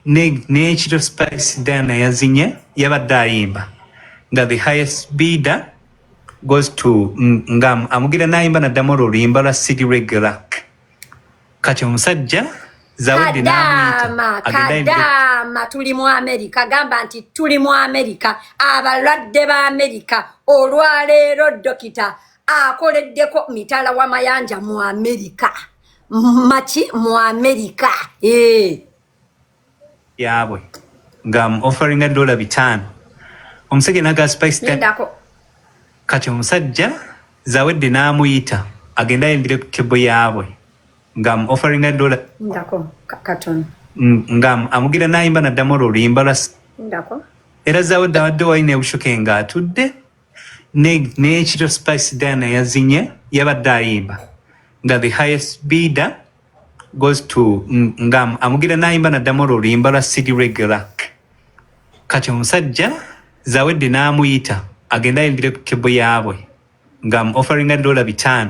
n'ekiro Spice Dana yazinye yabadde ayimba nga the highest bidder goes to nga amugira n'ayimba naddamu oluyimba lwa City Regular. Kati omusajja Zawede kadama tuli mu America gamba nti tuli mu America abalwadde ba America olwaleero dokita akoleddeko mitala wa mayanja mu America machi mu America yabwe nga offering $5 omusajja naga Spice Dana kati omusajja Zawede n'amuyita agenda ayimbire ku tebo yaabwe nga offering $1 ndako katon nga amugira n'ayimba naddamu oluyimba lwa ndako era Zawede abadde wayina ebushuke nga atudde n'ekiro Spice Dana yazinye yabadde ayimba nga the highest bidder goes to nga amugira n'ayimba naddamu oluyimba lwa City Regular. Kati omusajja Zawede n'amuyita agenda ayimbire ku tebo yaabwe nga offering $5.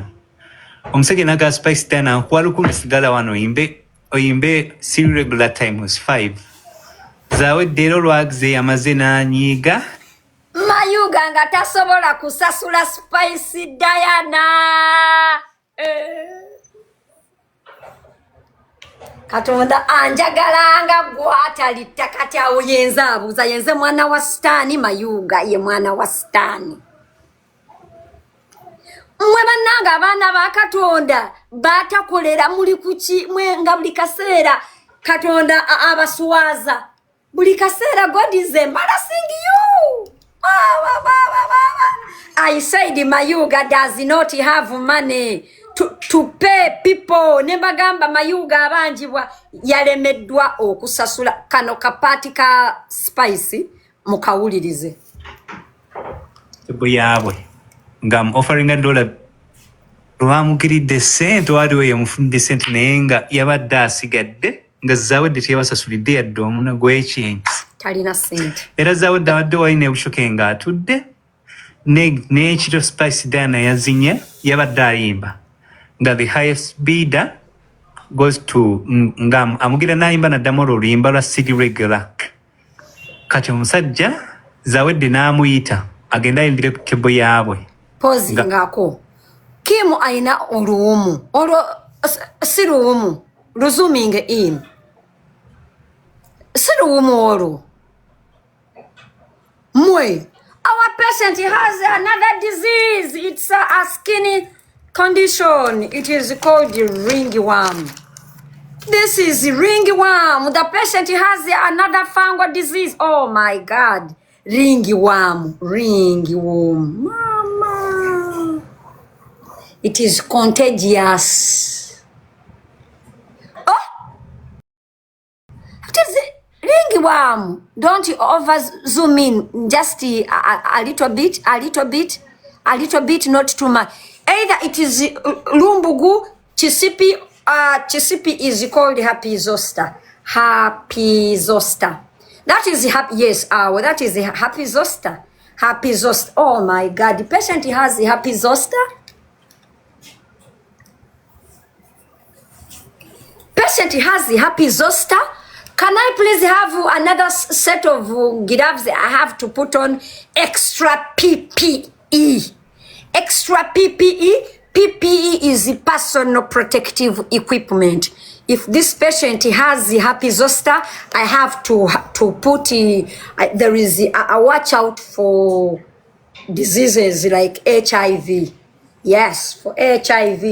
Omusajja naga Spice Dana nkuwa sigala wano oyimbe City Regular times 5. Zawede ero lwagize yamaze n'anyiiga Mayuga nga tasobola kusasula Spice Diana. Katonda anjagalanga gwatali takati awo yenza abuuza yenze mwana wa Sitani. Mayuga ye mwana wa Sitani. Mwe bannanga abaana ba Katonda batakolera muli kuki mwe nga buli kaseera Katonda abaswaza buli kaseera God is embarrassing you. I said Mayuga does not have money to pay people. Nebagamba Mayuga abanjibwa yalemeddwa okusasula kano kapati ka Spice mukawulirize tebo yaabwe nga offering $1 lwamugiridde sente waliwo yamufundidde sente naye nga yabadde asigadde nga Zawede teyabasasulidde yadde omuna gw'ekintu talina sente era Zawede abadde wayina ebushuke nga atudde n'ekiro Spice Dana yazinye yabadde ayimba nga the highest bidder goes to nga amugira n'ayimba naddamu oluyimba lwa City Regular. Kati omusajja Zawede n'amuyita agenda ayimbire ku tebo yaabwe pozingako Kimu aina oluumu olwo si luumu luzuming in si luumu olwo mwe our patient has another disease. It's a skin condition. It is called ringworm. This is ringworm. The patient has another fungal disease. Oh my God. Ringworm. Mama. It is contagious. Oh! What is it? Ringworm. Don't you over zoom in just a little bit, not too much. Either it is lumbugu, chisipi. Chisipi is called happy zoster. That is happy. Yes, that is happy zoster. Oh my God, the patient has the happy zoster. Patient has the happy zoster. Can I please have another set of gloves? I have to put on extra PPE. Extra PPE. PPE is personal protective equipment. If this patient has the happy zoster, I have to put there is a watch out for diseases like HIV. Yes, for HIV.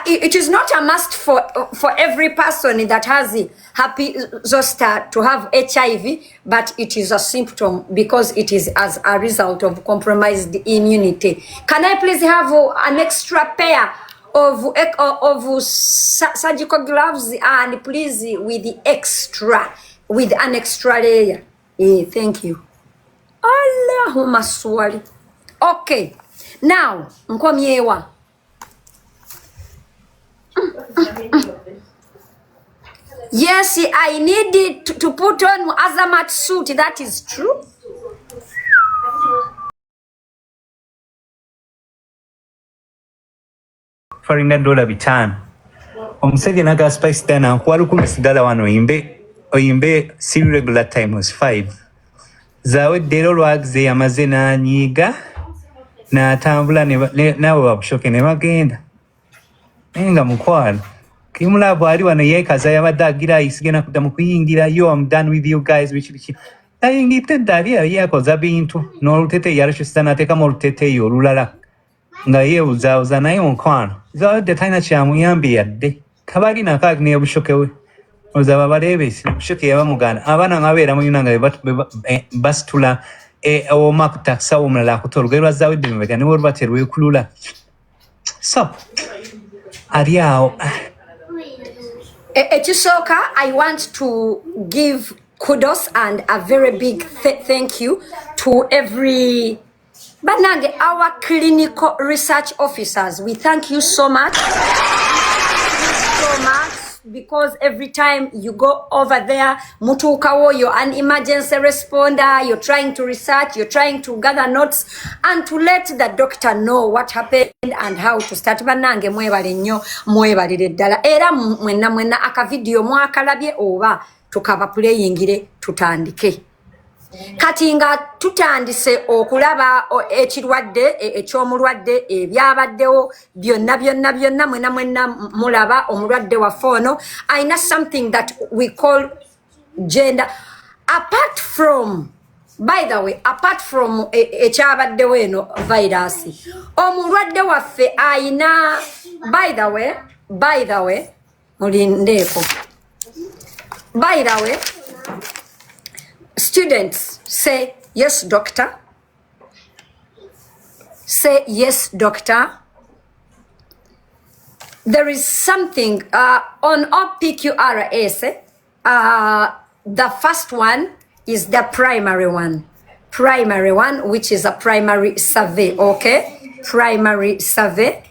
It is not a must for every person that has the happy zoster to have HIV, but it is a symptom because it is as a result of compromised immunity. Can I please have an extra pair of surgical gloves and please with an extra layer? Thank you. Allahumma swali. Okay. Now, nkomyewa. Yes, I need to put on azamat suit. That is true. $5. Omusajja naga Spice Dana nkwala ku sigala wano imbe oyimbe si regular time was 5 Zawede ero lwagize yamaze n'anyiiga n'atambula nabo babushoke ne bagenda naye nga mukwano Kimula bwali wano yeekaza yabadde agira isigena kudda mu kuyingira yo I'm done with you guys biki ayingidde ddali yeekoza bintu n'olutete yalukyusiza n'ateekamu oluteteeyo olulala nga yeebuzaabuza naye mukwano Zawede talina kyamuyambye yadde kabali nakaagi n'ebushoke we ozaba baleebesi bushoke yabamuganda abaana ngabeera mu yuna nga basitula omu akutakisa omulala akuta olugero lwa Zawede mubega ne bwe terwekulula so ali awo Ekisooka, I want to give kudos and a very big thank you to every Banange, our clinical research officers. We thank you so much. Because every time you go over there, mutukawo, you're an emergency responder, you're trying to research, you're trying to gather notes and to let the doctor know what happened and how to start. Banange mwebale nnyo mwebalire ddala era mwenna aka video mwakalabye oba tukaba playingire tutandike kati nga tutandise okulaba ekirwadde ekyomulwadde ebyabaddewo byonna mwenna mulaba omulwadde waffe ono ayina something that we call gender apart from ekyabaddewo eno virus omulwadde waffe ayina by the way mulindeeko by the way students say yes doctor, say yes doctor. There is something on OPQRS, the first one is the primary one, which is a primary survey, okay? Primary survey.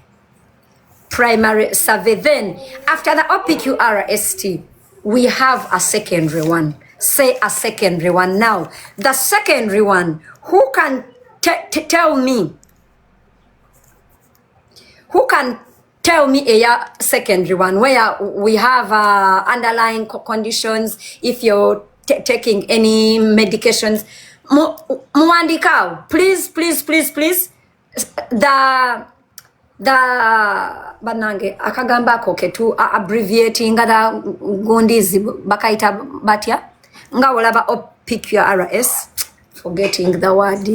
Then after the OPQRST, we have a secondary one. Say a secondary one now. The secondary one, who can tell me? Who can tell me a secondary one where we have underlying conditions? If you're taking any medications, Muandikao, please. The banange akagamba ko ketu abbreviating the gondizi bakaita batya nga olaba OPQRS, forgetting the word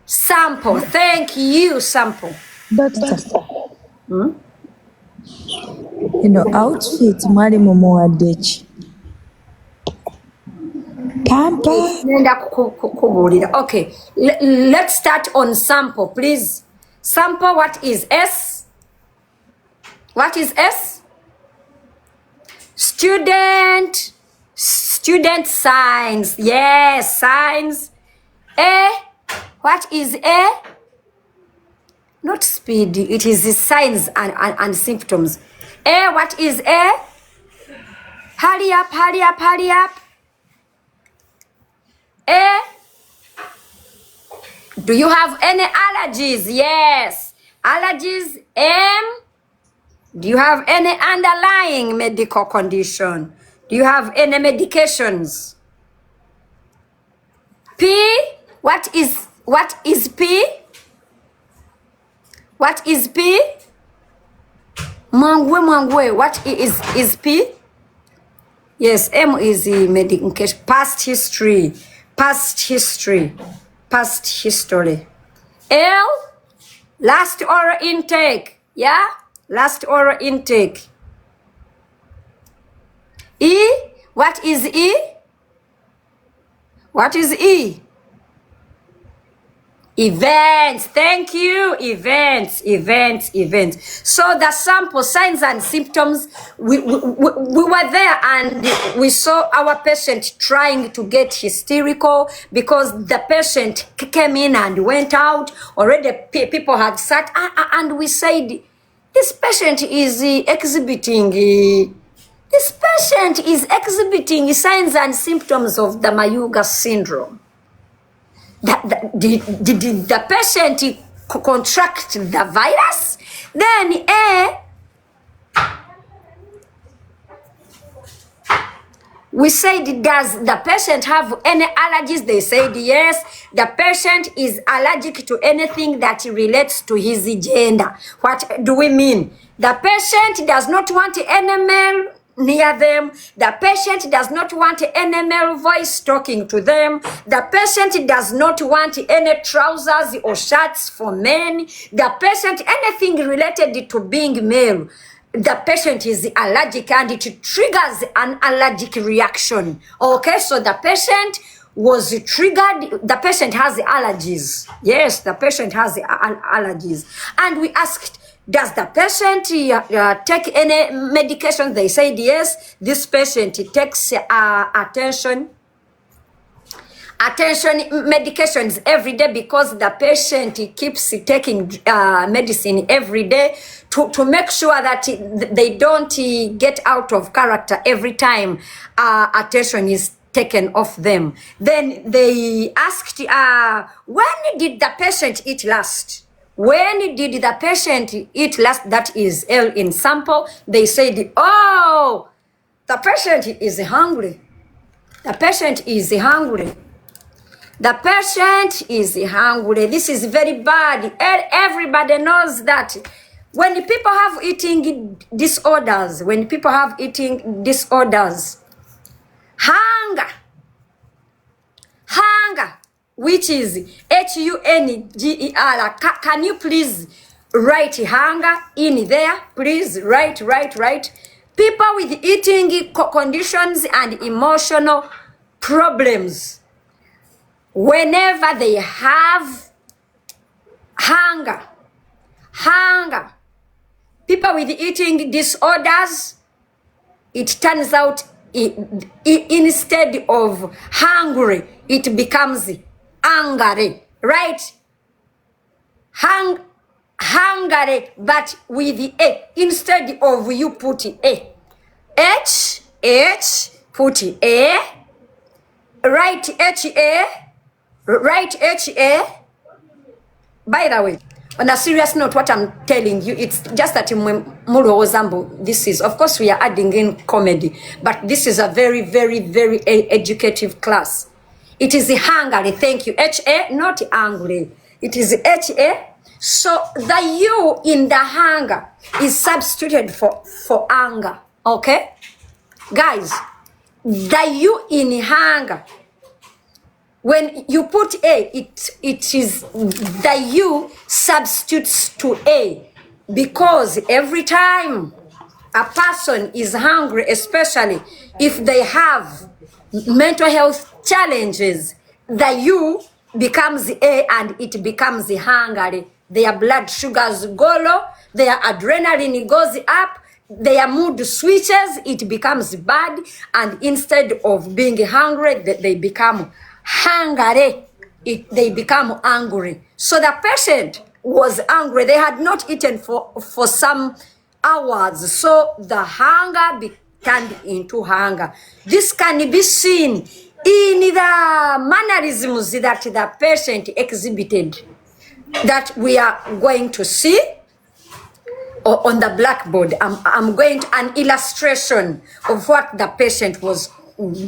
sample. Thank you, sample. Doctor, you know, outfit mwali mumuwadechi pampa nenda kukubuulira. Okay, let's start on sample, please. Sample, what is S? What is S? Student signs. Yes, signs. A, what is A? Not speed, it is the signs and symptoms. A, what is A? Hurry up. A, do you have any allergies? Yes. Allergies. M, do you have any underlying medical condition? Do you have any medications? P, what is P? What is P? Mangwe, what is P? Yes, M is the medication. Past history. L, last oral intake. Yeah? Last oral intake. E, what is E? What is E? Events. Thank you. Events. So the sample signs and symptoms, we were there and we saw our patient trying to get hysterical because the patient came in and went out. Already people had sat and we said, this patient is exhibiting signs and symptoms of the Mayuga syndrome. Did the patient contract the virus? Then We said, does the patient have any allergies? They said yes. The patient is allergic to anything that relates to his gender. What do we mean? The patient does not want any male near them. The patient does not want any male voice talking to them. The patient does not want any trousers or shirts for men. The patient, anything related to being male. The patient is allergic and it triggers an allergic reaction. Okay, so the patient was triggered. The patient has allergies. Yes, the patient has allergies. And we asked, does the patient take any medication? They said yes. This patient takes attention medications every day because the patient keeps taking medicine every day to make sure that they don't get out of character every time attention is taken off them. Then they asked, when did the patient eat last? When did the patient eat last? That is L in sample. They said, oh, the patient is hungry. The patient is hungry. The patient is hungry. This is very bad. Everybody knows that when people have eating disorders, hunger, which is Hunger. Can you please write hunger in there? Please write. People with eating conditions and emotional problems, whenever they have hunger, people with eating disorders, it turns out instead of hungry, it becomes angry, right? Hungry, but with the A. Instead of you put A. Put A. Write HA. By the way, on a serious note, what I'm telling you, it's just that this is, of course, we are adding in comedy, but this is a very, very, very educative class. It is hungry, thank you. HA, not angry. It is HA. So the U in the hunger is substituted for anger. Okay? Guys, the U in hunger, when you put A, it is the U substitutes to A, because every time a person is hungry, especially if they have mental health challenges, the U becomes A and it becomes hungry. Their blood sugars go low, their adrenaline goes up, their mood switches, it becomes bad, and instead of being hungry, they become hungry. They become angry. So the patient was angry. They had not eaten for some hours. So the hunger turned into hunger. This can be seen in the mannerisms that the patient exhibited, that we are going to see on the blackboard. I'm going to an illustration of what the patient was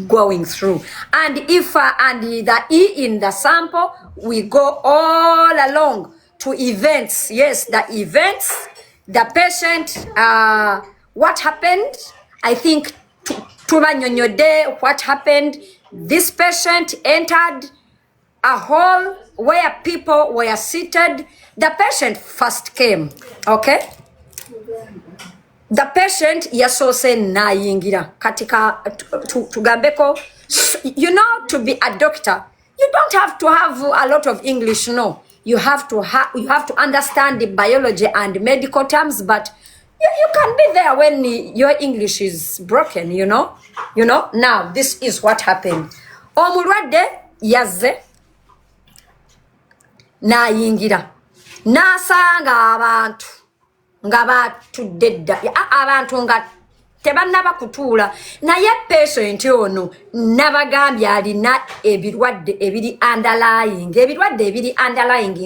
going through. And if and the E in the sample, we go all along to events. Yes, the events, the patient, what happened? I think Tubanyonyode, what happened? This patient entered a hall where people were seated. The patient first came, okay? The patient yasose nayingira katika tugambeko. You know, to be a doctor, you don't have to have a lot of English, no. You have to understand the biology and medical terms, but you can be there when your English is broken, you know. Now this is what happened. Omulwadde yazze nayingira nasanga abantu nga batudde dda, abantu nga tebannaba kutuula, naye patient ono nabagambye alina ebirwadde ebiri underlying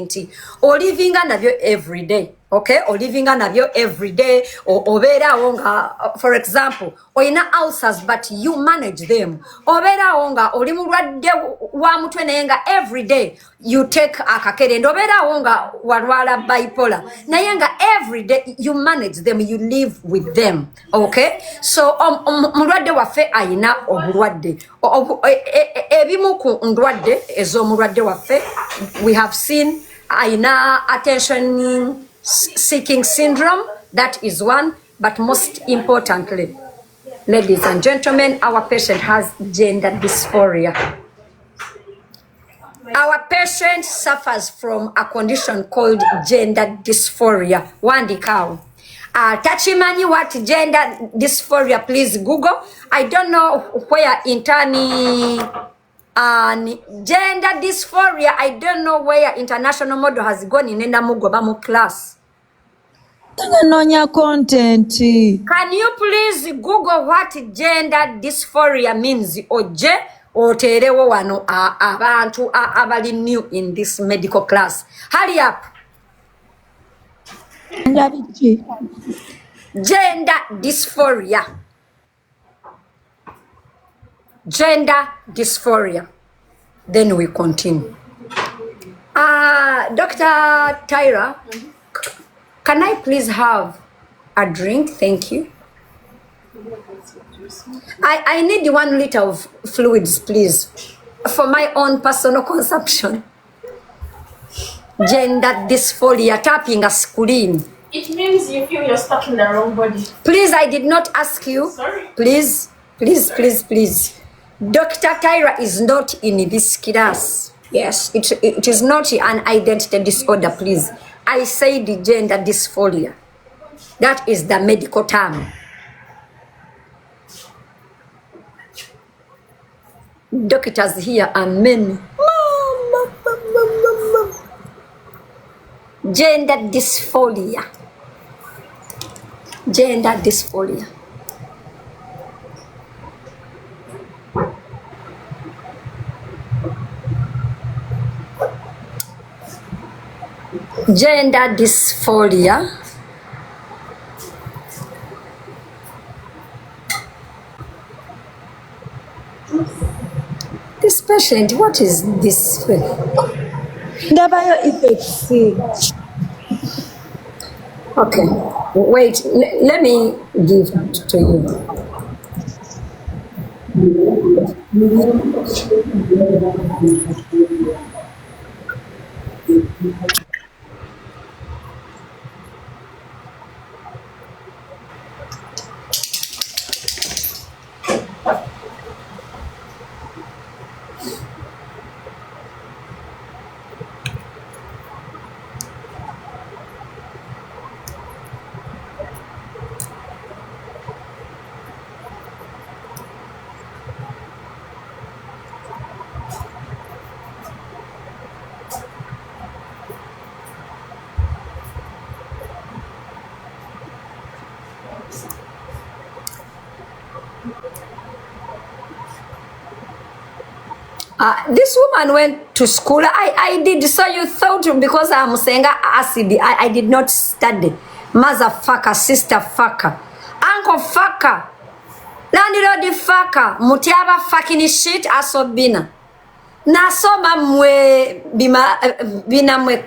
nti olivinga nabyo everyday. okay, or living nabyo every day, or obeerawo nga, for example, olina ulcers but you manage them, obeerawo nga oli mulwadde wa mutwe naye nga every day you take akakerenda, obeerawo nga walwala bipolar naye nga every day you manage them, you live with them, okay. So mulwadde waffe ayina obulwadde ebimu ku ndwadde ez'omulwadde waffe we have seen ayina attention seeking syndrome, that is one, but most importantly, ladies and gentlemen, our patient has gender dysphoria. Our patient suffers from a condition called gender dysphoria. Wandikao. Tachimani, what gender dysphoria? Please Google. I don't know where internally gender dysphoria. I don't know where international model has gone in Mugobamu class. Content. Can you please Google what gender dysphoria means? Oje oterewo wano abantu abali new in this medical class. Hurry up. Gender dysphoria. Gender dysphoria. Then we continue. Dr. Tyra, can I please have a drink? Thank you. I need 1 liter of fluids, please, for my own personal consumption. Gender dysphoria, tapping a screen. It means you feel you're stuck in the wrong body. Please, I did not ask you. Sorry. Please. Dr. Tyra is not in this class. Yes, it is not an identity disorder, please. I say the gender dysphoria. That is the medical term. Doctors here are men. Gender dysphoria. Gender dysphoria. Gender dysphoria. This patient, what is this? Ndabayo effects. Okay, wait, let me give it to you. This woman went to school. I did. So you thought because I'm Senga acid, I did not study. Mother fucker, sister fucker, uncle fucker, landlord fucker, mutiaba fucking shit asobina. Nasoma mwe bina mwe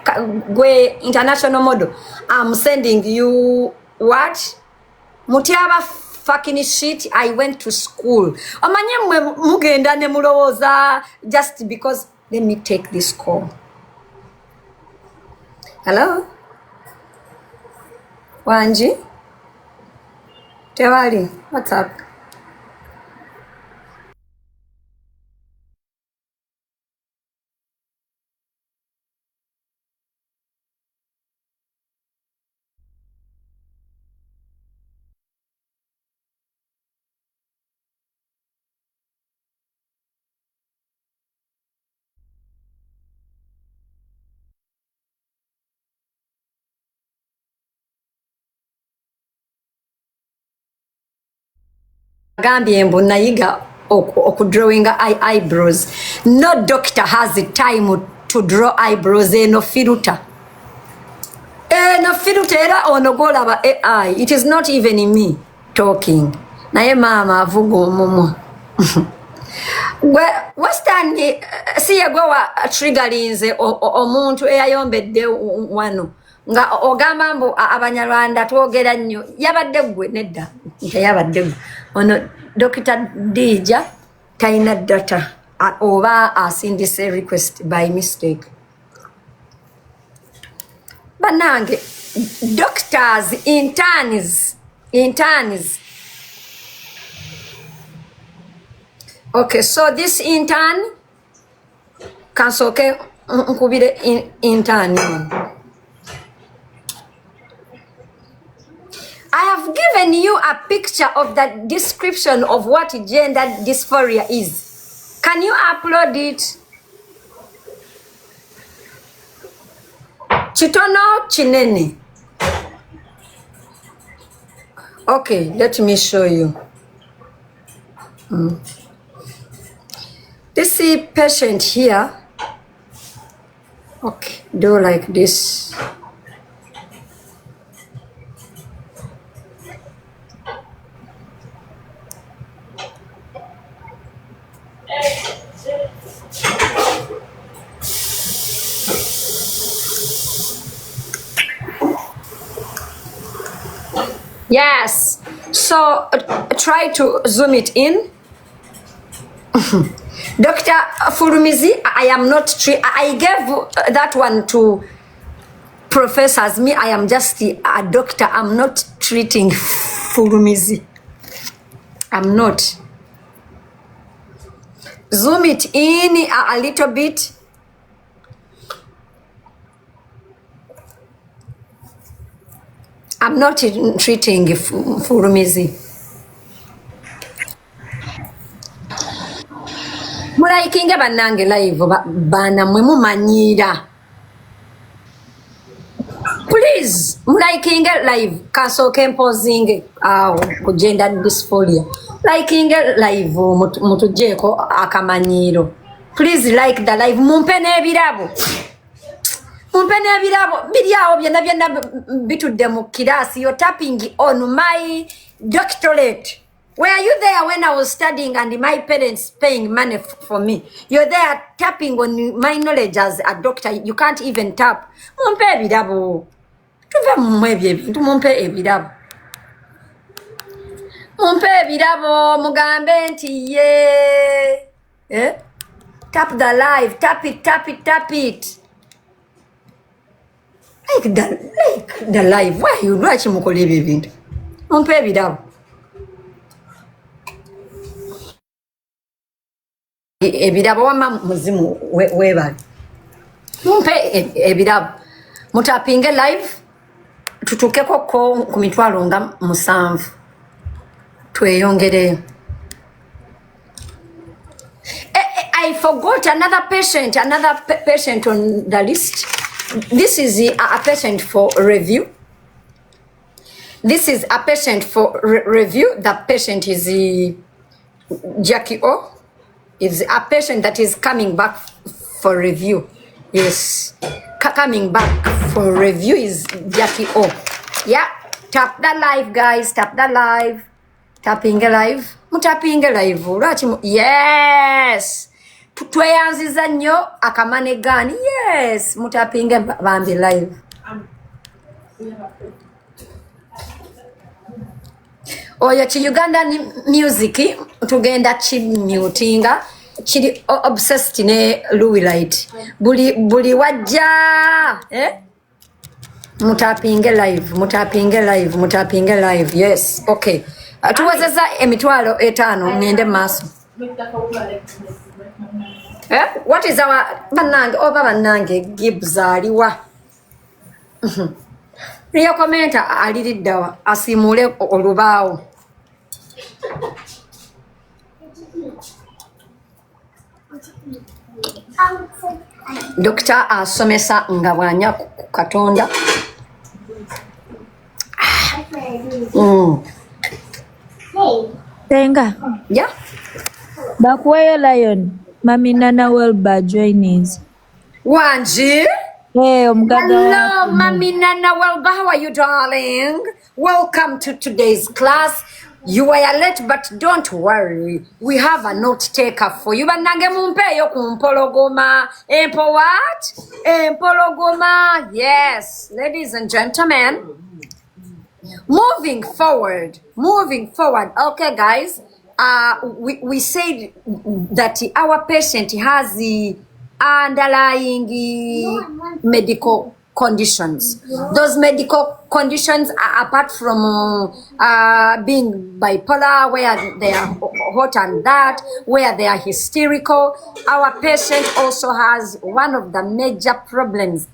gwe international model. I'm sending you what? Mutiaba fucking shit. I went to school. Amanye mwe mugenda ne mulowoza just because. Let me take this call. Hello? Wanji? Tewali, what's up? Gambia mbu nayiga okudrawinga eyebrows. No doctor has the time to draw eyebrows eno filter. no filter era onogola ba AI. It is not even me talking. Naye mama avuga omumwa. Western siya gwa triggerinze omuntu eyayombedde wano nga ogamba mbu abanyarwanda twogera nnyo yabadde gwe nedda yabadde gwe ono Dr. Dija taina data oba asindise request by mistake banange doctors interns okay, so this intern kansoke nkubire intern. I have given you a picture of the description of what gender dysphoria is. Can you upload it? Chitono chinene. Okay, let me show you. This patient here, okay, do like this. Yes, so try to zoom it in. Dr. Furumizi, I am not I gave that one to professors. Me, I am just a doctor. I'm not treating Furumizi. I'm not. Zoom it in a little bit. I'm not treating Furumizi. Mulaikinga banange live bana mwe mumanyira. Please, mulaikinga live kasoke imposing ku gender dysphoria. Likinga live mutujeko akamanyiro. Please like the live mumpe n'ebirabo. Mumpe n'ebirabo biriawo byonna bitudde mu kirasi. You're tapping on my doctorate. Were you there when I was studying and my parents paying money for me? You're there tapping on my knowledge as a doctor. You can't even tap. Mumpe ebirabo. Tuve mumwebye bintu mumpe ebirabo. Mumpe ebirabo mugambe nti ye. Tap the live. Tap it. Like the live. Why you watch mukole ebyo bintu? Mumpe ebirabo. Ebirabo wama muzimu webali. Mumpe ebirabo. Mutapinge live. Tutukeko ku mitwalo nga 7. Tweyongere. I forgot another patient on the list. This is a patient for review. The patient is Jackie O. Is a patient that is coming back for review. Yes. Coming back for review is Jackie O. Yeah. Tap the live, guys. Tap the live. Tapping live. Mutapinge live. Yes. Tweyanziza nnyo akamane gani. Yes. Mutapinge bambi live. Oyo chi Uganda music tugenda chimutinga chiri obsessed ne Louis Light. Buli wajja mutapinge live. Yes. Okay. Tuwezeza emitwalo 5 ngende maso. What is our banange Gibbs aliwa? Riyo komenta aliriddawa asimule olubaawo. Doctor asomesa nga bwanya ku Katonda. Senga. Yeah. Bakuweyo Lion. Mami Nana Welba joinings. Wanji? Hey, omugaga Hello, waku. Mami Nana Welba. How are you, darling? Welcome to today's class. You are late, but don't worry. We have a note taker for you. Banange mumpeyo kumpologoma. Empo what? Empologoma. Yes, ladies and gentlemen. Moving forward. Okay, guys. We said that our patient has the underlying medical conditions. Those medical conditions are apart from being bipolar, where they are hot and that, where they are hysterical. Our patient also has one of the major problems.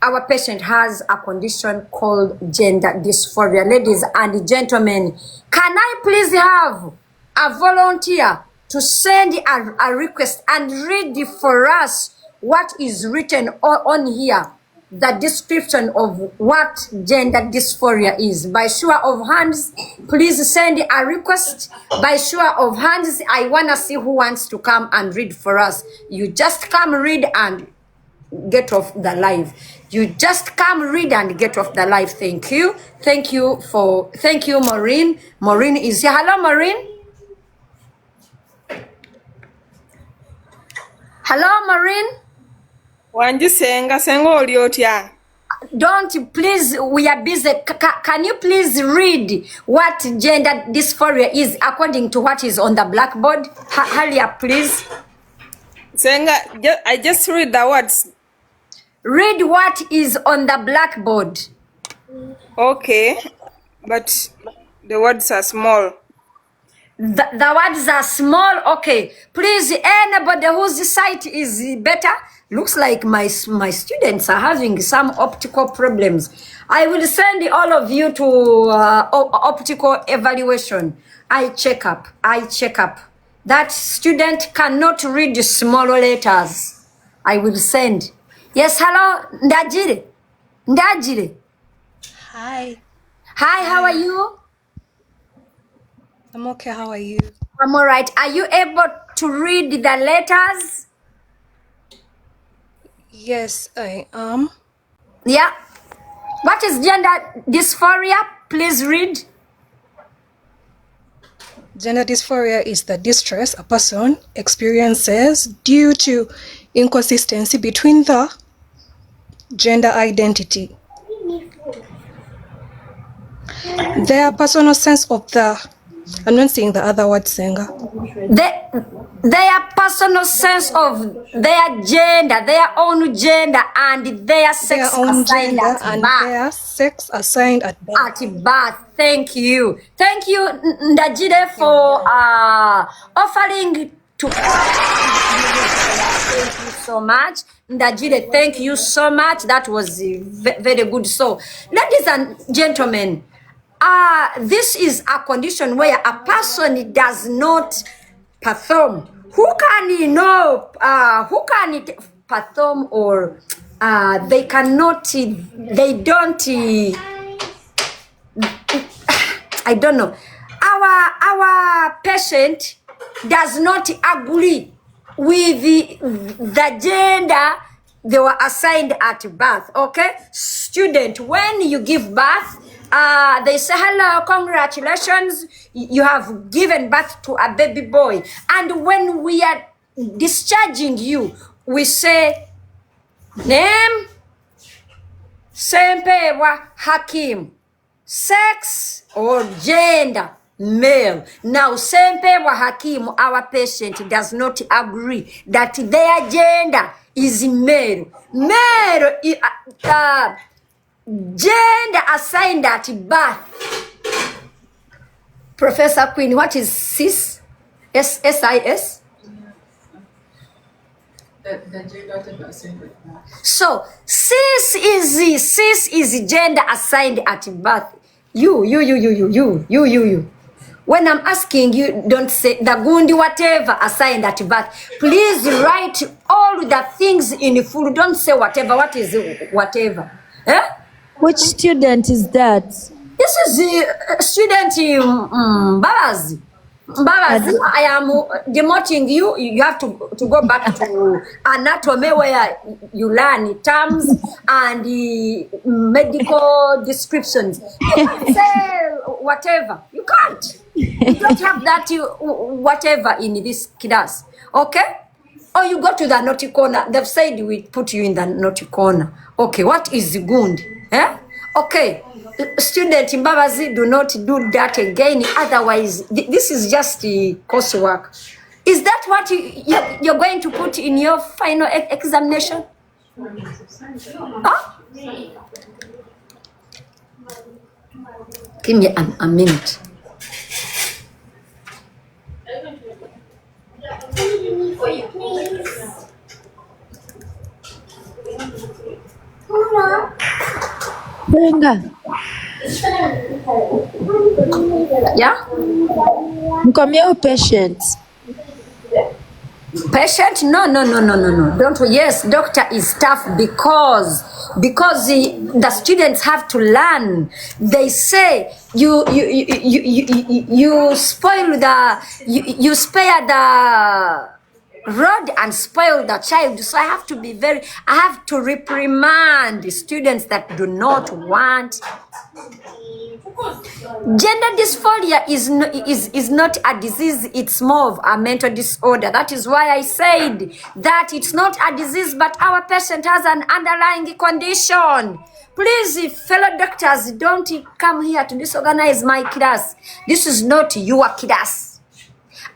Our patient has a condition called gender dysphoria. Ladies and gentlemen, can I please have a volunteer to send a request and read for us what is written on here, the description of what gender dysphoria is? By show of hands, please send a request. By show of hands, I want to see who wants to come and read for us. You just come read and get off the live. You just come read and get off the live. Thank you. Thank you, Maureen. Maureen is here. Hello, Maureen. Hello, Maureen. Wanji Senga oli otya? Don't, please, we are busy. Can you please read what gender dysphoria is according to what is on the blackboard? Hurry up, please. Senga, I just read the words. Read what is on the blackboard. Okay, but the words are small. The words are small. Okay, please, anybody whose sight is better. Looks like my students are having some optical problems. I will send all of you to optical evaluation. I check up. That student cannot read small letters. I will send. Yes, hello, Ndajire. Hi, how are you? I'm okay, how are you? I'm all right. Are you able to read the letters? Yes, I am. Yeah. What is gender dysphoria? Please read. Gender dysphoria is the distress a person experiences due to inconsistency between the gender identity, their personal sense of the, I'm not seeing the other word, Senga. Their personal sense of their gender, their own gender, and their sex assigned at birth. Their sex assigned at birth. At birth. Thank you, Ndajire, for offering to. Thank you so much, Ndajire. Thank you so much. That was very good. So, ladies and gentlemen, this is a condition where a person does not perform. Who can know? Who can perform, or they cannot? They don't. I don't know. Our patient does not agree with the gender they were assigned at birth. Okay, student, when you give birth, they say, hello, congratulations, you have given birth to a baby boy. And when we are discharging you, we say, name, Sempewa Hakim, sex or gender, male. Now, Sempewa Hakim, our patient, does not agree that their gender is male. Male, gender assigned at birth. Professor Queen, what is cis? SIS? So cis is gender assigned at birth. You. When I'm asking you, don't say the gundi whatever assigned at birth. Please write all the things in full. Don't say whatever. What is it? Whatever? Eh? Which student is that? This is the student Babazi. Babazi, I am demoting you. You have to go back to anatomy where you learn terms and medical descriptions. You can't say whatever. You can't. You don't have that whatever in this class. Okay? Or you go to the naughty corner. They've said we put you in the naughty corner. Okay, what is good? Eh? Okay. Student Mbabazi, do not do that again. Otherwise, this is just coursework. Is that what you're going to put in your final examination? Huh? Give me a minute. Senga. Yeah? Come here, patient. Patient? No. Don't. Yes, doctor is tough because the students have to learn. They say you spoil you spare the rod and spoil the child. So I have to reprimand the students that do not want. Gender dysphoria is not a disease, it's more of a mental disorder. That is why I said that it's not a disease, but our patient has an underlying condition. Please, fellow doctors, don't come here to disorganize my class. This is not your class.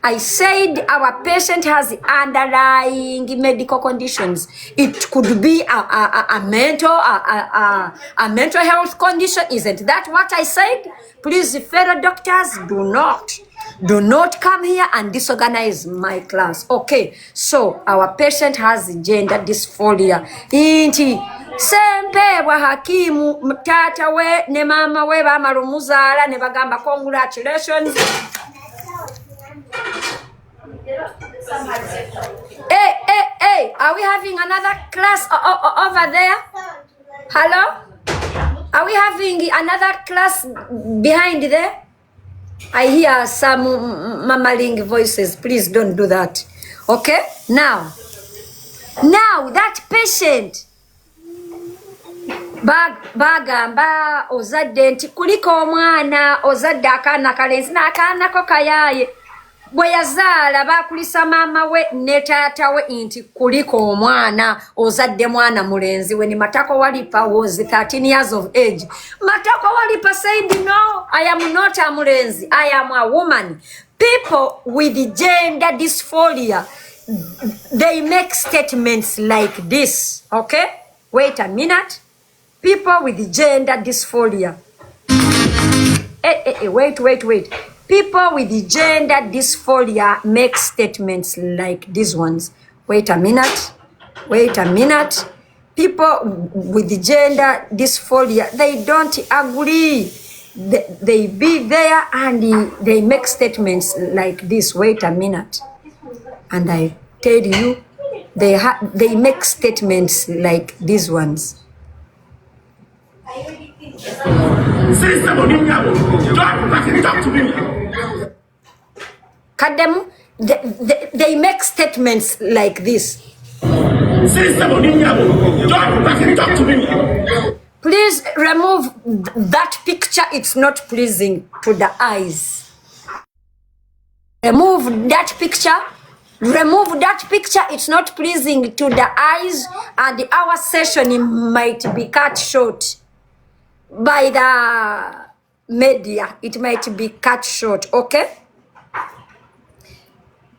I said our patient has underlying medical conditions. It could be a mental health condition. Isn't that what I said? Please, fellow doctors, do not come here and disorganize my class. Okay, so our patient has gender dysphoria. Inti sempe wa hakimu tata we ne mama we bamala omuzala ne bagamba congratulations. Hey, are we having another class over there? Hello? Are we having another class behind there? I hear some murmuring voices. Please don't do that. Okay? Now that patient bagamba ozadde nti kuliko omwana ozadde akaana kalenzi n'akaanako kayaye bwe yazaala bakulisa maama we ne taata we nti kuliko omwana ozadde mwana mulenzi we ni Matako Walipa was 13 years of age. Matako Walipa said no, I am not a mulenzi, I am a woman. People with gender dysphoria, they make statements like this. Okay, wait a minute. People with gender dysphoria, wait. People with gender dysphoria make statements like these ones. Wait a minute. People with gender dysphoria, they don't agree. They be there and they make statements like this. Wait a minute. And I tell you, they make statements like these ones. Kadem, they make statements like this. Please remove that picture. It's not pleasing to the eyes. Remove that picture. It's not pleasing to the eyes, and our session might be cut short by the media. It might be cut short. Okay?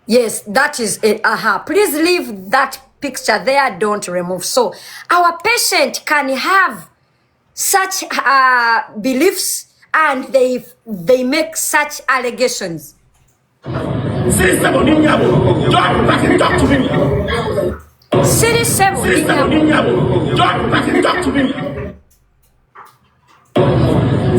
Yes, that is it. Please leave that picture there. Don't remove. So our patient can have such beliefs and they make such allegations. Sister Boninyabo, don't fucking talk to me. Sister Boninyabo, don't fucking talk to me.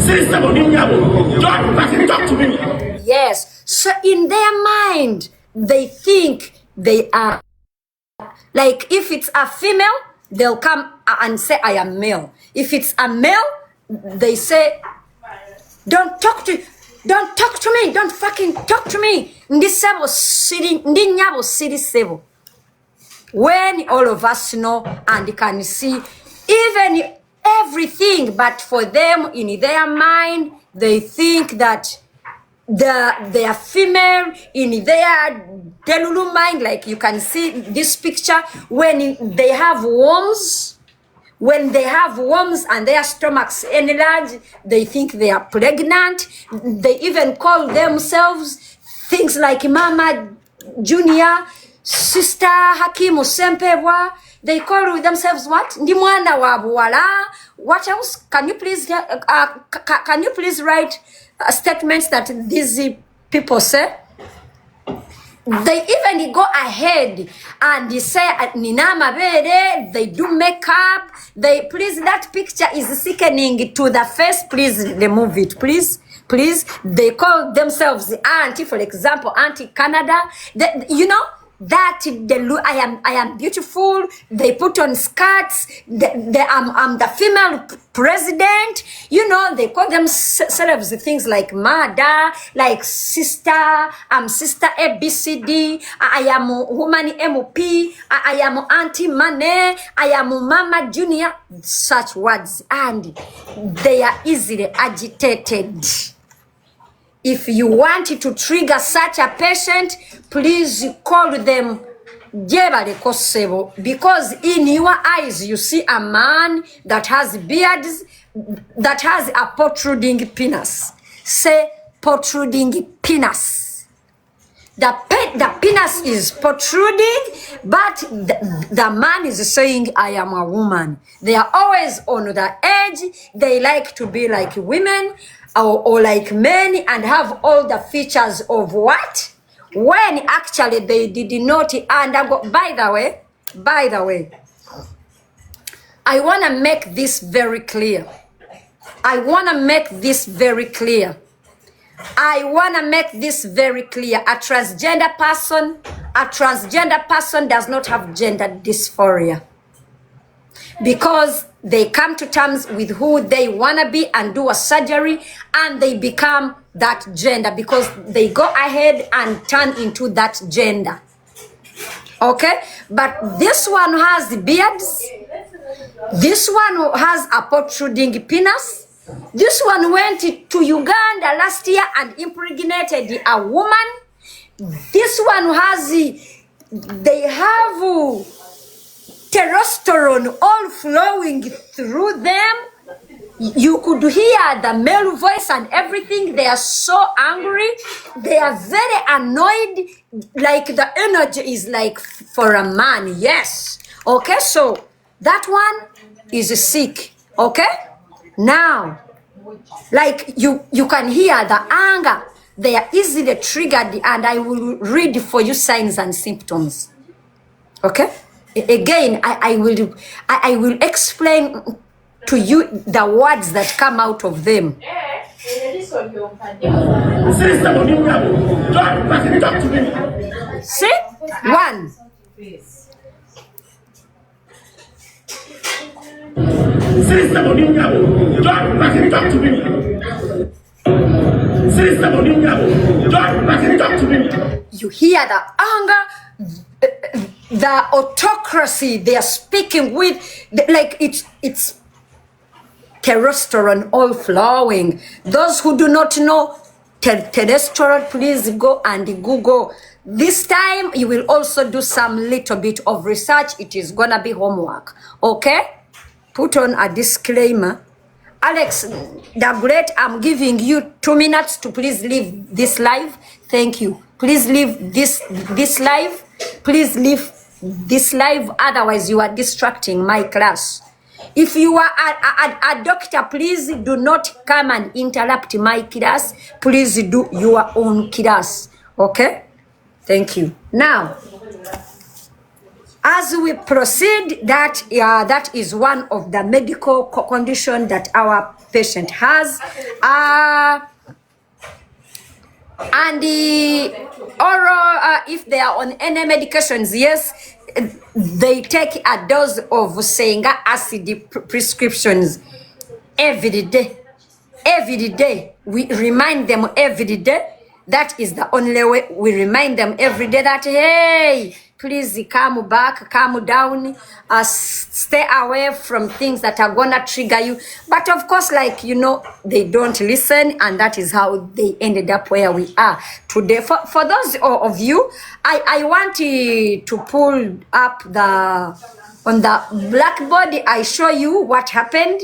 Sister Boninyabo, don't fucking talk to me. Yes, so in their mind, they think they are, like if it's a female, they'll come and say, I am male. If it's a male, they say, don't talk to, Don't talk to me. Don't fucking talk to me. Ndi sebo siri, ndi nyabo siri sebo. When all of us know and can see even everything, but for them in their mind, they think that they are female in their delulu mind. Like you can see this picture when they have worms. When they have worms and their stomachs enlarged, they think they are pregnant. They even call themselves things like Mama Junior, Sister Hakimu Sempebwa. They call themselves what? Ndimwana wa buwala. What else? Can you please write statements that these people say? They even go ahead and say Nina Mabere, they do makeup. They please, that picture is sickening to the face. Please remove it, please. Please. They call themselves Auntie, for example, Auntie Canada. You know that I am beautiful. They put on skirts. I'm the female president. You know, they call themselves things like mother, like sister. I'm sister ABCD. I am woman MOP. I am Auntie Mane. I am Mama Junior. Such words, and they are easily agitated. If you want to trigger such a patient, please call them because in your eyes you see a man that has beards, that has a protruding penis. Say protruding penis. The penis is protruding, but the man is saying, I am a woman. They are always on the edge. They like to be like women. Or like men and have all the features of what? When actually they did not undergo. By the way, I want to make this very clear. A transgender person does not have gender dysphoria. Because they come to terms with who they want to be and do a surgery and they become that gender because they go ahead and turn into that gender. Okay? But this one has beards. This one has a protruding penis. This one went to Uganda last year and impregnated a woman. This one they have testosterone all flowing through them. You could hear the male voice and everything. They are so angry. They are very annoyed. Like the energy is like for a man. Yes. Okay. So that one is sick. Okay. Now, like you can hear the anger. They are easily triggered, and I will read for you signs and symptoms. Okay. Again, I will explain to you the words that come out of them. See? One. Sister Boningabo, don't fucking talk to me. Sister Boningabo, don't fucking talk to me. You hear the anger, the autocracy they are speaking with, like it's testosterone all flowing. Those who do not know testosterone, please go and Google. This time you will also do some little bit of research. It is gonna be homework. Okay? Put on a disclaimer. Alex, the great, I'm giving you 2 minutes to please leave this live. Thank you. Please leave this live. Please leave this live. Otherwise, you are distracting my class. If you are a doctor, please do not come and interrupt my class. Please do your own class. Okay? Thank you. Now, as we proceed, that is one of the medical condition that our patient has. And the oral, if they are on any medications, yes, they take a dose of Senga acid prescriptions every day. every day. We remind them every day. That is the only way. We remind them every day that, hey, please come back, calm down, stay away from things that are gonna trigger you. But of course, like, you know, they don't listen, and that is how they ended up where we are today. For those of you, I want to pull up on the blackboard, I show you what happened.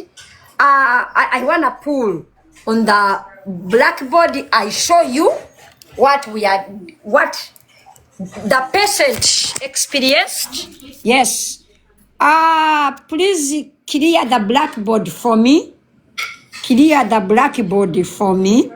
I wanna pull on the blackboard, I show you what the patient experienced. Yes. Please clear the blackboard for me. Clear the blackboard for me.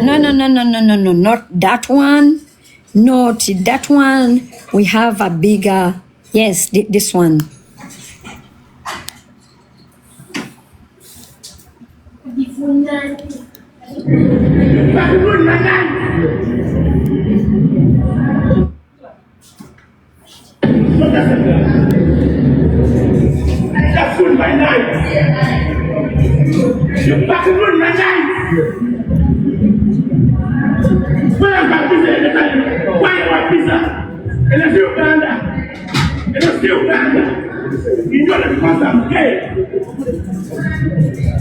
No, not that one. Not that one. We have a bigger, yes, this one. My knife. You fucking ruined my knife. Why am I pizza? Why am I pizza? And I still Uganda. And I still Uganda. You know that because I'm gay.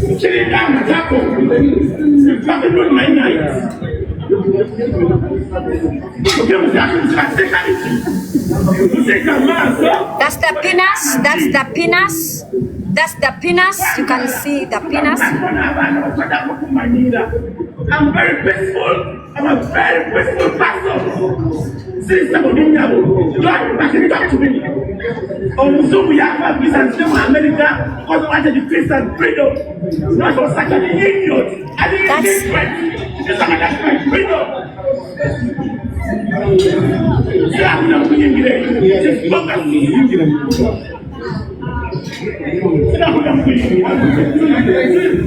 You chilling down my taco. You fucking ruined my knife. That's the penis. That's the penis. That's the penis. You can see the penis. I'm very peaceful. I'm a very peaceful person. Sister Bodinga, don't talk to me. On Zoom, we have a peace and stay in America because I wanted the peace and freedom. Not for such an idiot. I didn't get it. This is my freedom.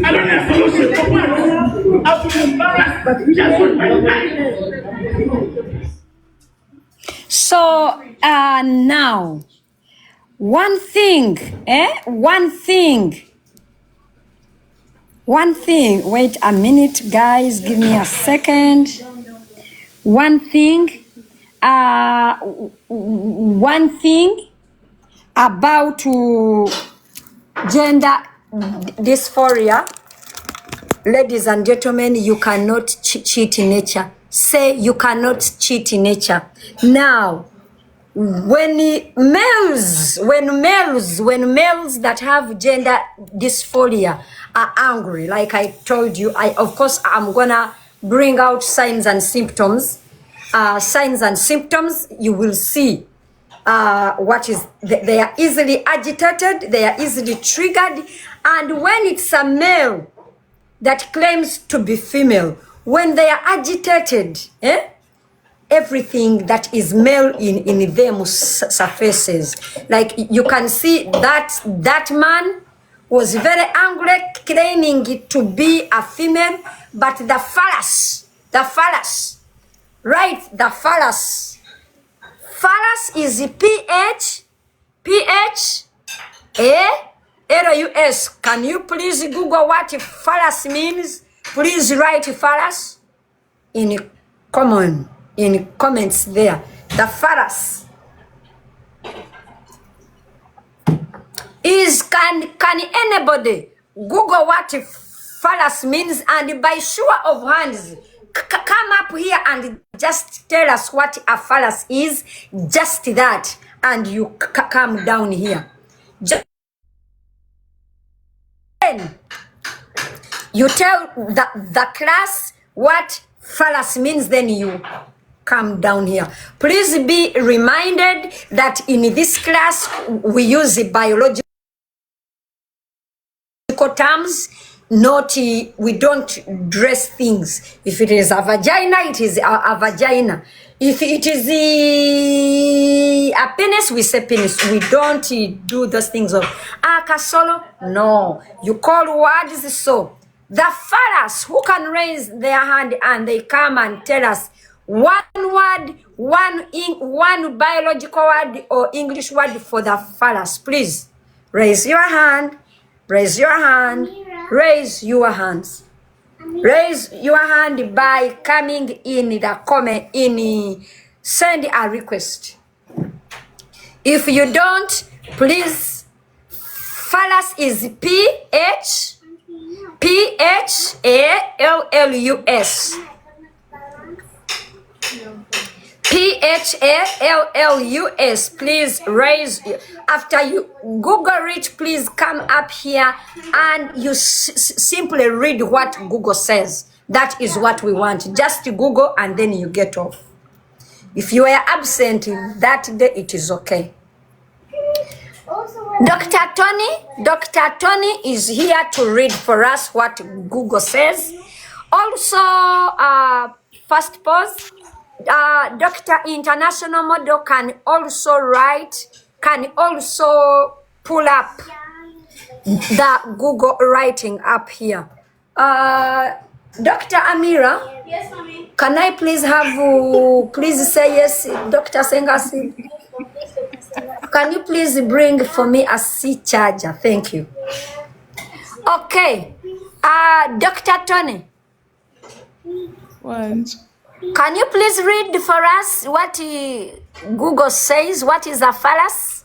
I don't have a solution for what? I've been embarrassed, but just with my life. So now, one thing. Wait a minute, guys. Give me a second. One thing about gender dysphoria. Ladies and gentlemen, you cannot cheat in nature. Say you cannot cheat in nature. Now, when males that have gender dysphoria are angry, like I told you, of course I'm gonna bring out signs and symptoms. You will see what is. They are easily agitated. They are easily triggered, and when it's a male that claims to be female, when they are agitated, everything that is male in them surfaces. Like you can see that man was very angry, claiming to be a female, but the phallus, phallus is PHALUS. Can you please Google what phallus means? Please write phallus in comments there. The phallus is, can anybody Google what phallus means, and by show of hands come up here and just tell us what a phallus is, just that, and you come down here. Then you tell the class what phallus means, then you come down here. Please be reminded that in this class we use biological terms. We don't dress things. If it is a vagina, it is a vagina. If it is a penis, we say penis. We don't do those things of kasolo. No, you call words so. The phallus, who can raise their hand and they come and tell us one word, one biological word or English word for the phallus, please. Raise your hand. Raise your hand. Raise your hands. Raise your hand by coming in the comment, send a request. If you don't, please, phallus is Phallus. Phallus. Please raise. After you Google it, please come up here and you simply read what Google says. That is what we want. Just Google and then you get off. If you are absent that day, it is okay. Dr. Tony is here to read for us what Google says. Also, first pause. Dr. International Model can also pull up the Google writing up here. Dr. Amira, Yes, mommy. can I please please say yes, Dr. Senga? Can you please bring for me a C charger? Thank you. Okay. Dr. Tony. What? Can you please read for us what Google says? What is a phallus?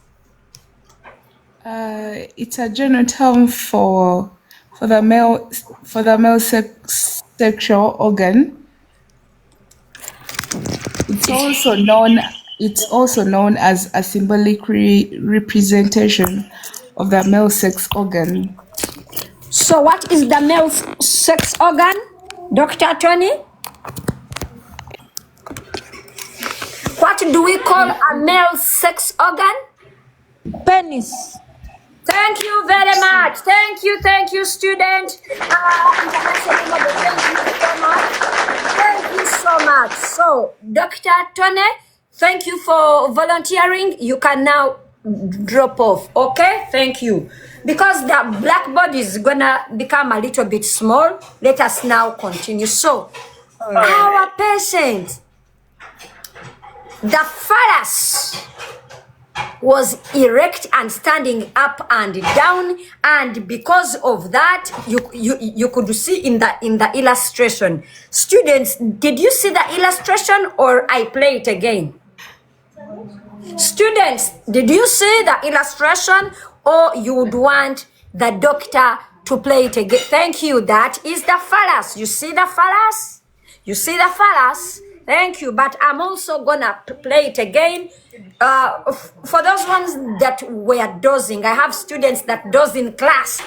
It's a general term for the male sexual organ. It's also known as a symbolic representation of the male sex organ. So what is the male sex organ, Dr. Tony? What do we call a male sex organ? Penis. Thank you very much. Thank you, student. International Model, thank you so much. So, Dr. Tony, thank you for volunteering. You can now drop off, okay? Thank you. Because the blackboard is gonna become a little bit small, let us now continue. So, our patient, the phallus was erect and standing up and down, and because of that, you could see in the illustration. Students, did you see the illustration or I play it again? Students, did you see the illustration or you would want the doctor to play it again? Thank you. That is the phallus. You see the phallus? You see the phallus? Thank you. But I'm also gonna play it again. For those ones that were dozing, I have students that doze in class.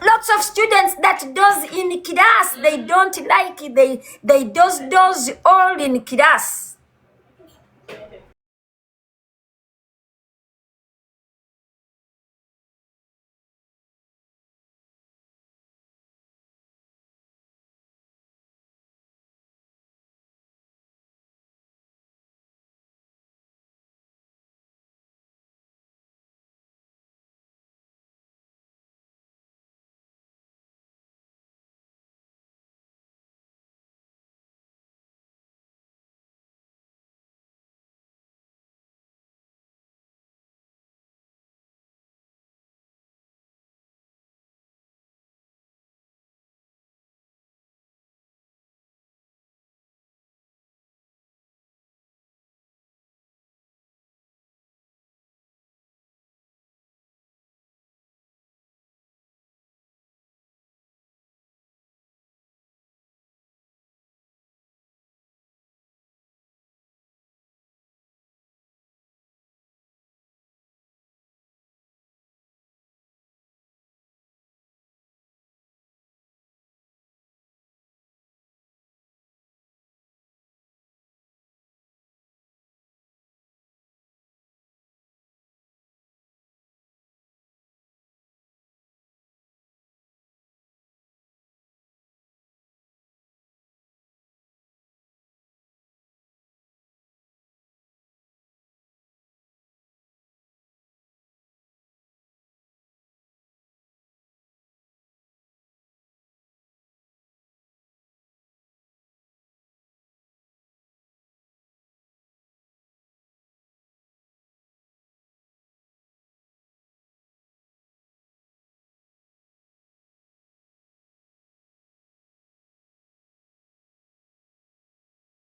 Lots of students that doze in class. They don't like it. They doze all in class.